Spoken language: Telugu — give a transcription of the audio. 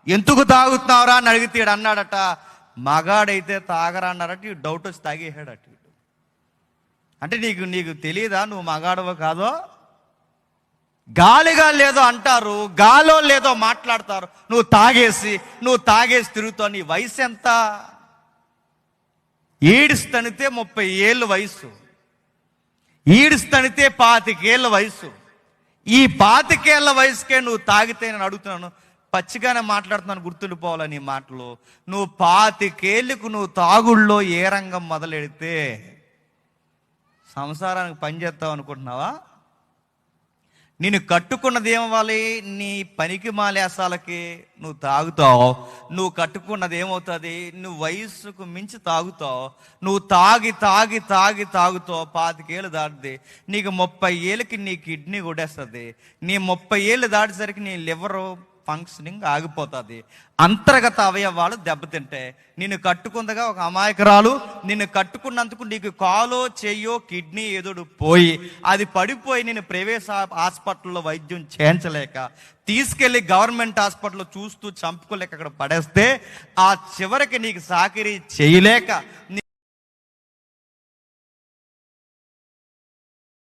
ఎందుకు తాగుతున్నావురా అని అడిగితే ఈడు అన్నాడట, మగాడైతే తాగరా అన్నారట. ఈ డౌట్ వచ్చి తాగేసాడట. అంటే నీకు తెలియదా నువ్వు మగాడవో కాదో? గాలిగా లేదో అంటారు, గాలో లేదో మాట్లాడతారు. నువ్వు తాగేసి తిరుగుతావు. నీ వయసు ఎంత? ఈడిస్తనితే 30 ఏళ్ళు వయసు, ఈడిస్తనితే 25 ఏళ్ళ వయసు. ఈ 25 ఏళ్ళ వయసుకే నువ్వు తాగితే, నేను అడుగుతున్నాను, పచ్చిగానే మాట్లాడుతున్నాను, గుర్తుండిపోవాలి నీ మాటలు. నువ్వు 25 ఏళ్ళకు నువ్వు తాగుళ్ళో ఏ రంగం మొదలెడితే సంసారానికి పని చేస్తావు అనుకుంటున్నావా? నేను కట్టుకున్నది ఏమవ్వాలి? నీ పనికి మాలేసాలకి నువ్వు తాగుతావు. నువ్వు కట్టుకున్నది ఏమవుతుంది? నువ్వు వయసుకు మించి తాగుతావు. నువ్వు తాగుతావు. 25 ఏళ్ళు దాటిది, నీకు 30 ఏళ్ళకి నీ కిడ్నీ కొడేస్తుంది. నీ 30 ఏళ్ళు దాటేసరికి నీ లివరు ఫంక్షనింగ్ ఆగిపోతుంది. అంతర్గత అవయవాలు దెబ్బతింటే, నిన్ను కట్టుకుందగా ఒక అమాయకురాలు, నిన్ను కట్టుకున్నందుకు నీకు కాలో చెయ్యో కిడ్నీ ఏదోడు పోయి, అది పడిపోయి నేను ప్రైవేట్ హాస్పిటల్లో వైద్యం చేయించలేక, తీసుకెళ్ళి గవర్నమెంట్ హాస్పిటల్లో చూస్తూ చంపుకోలేక అక్కడ పడేస్తే, ఆ చివరికి నీకు సాకిరీ చేయలేక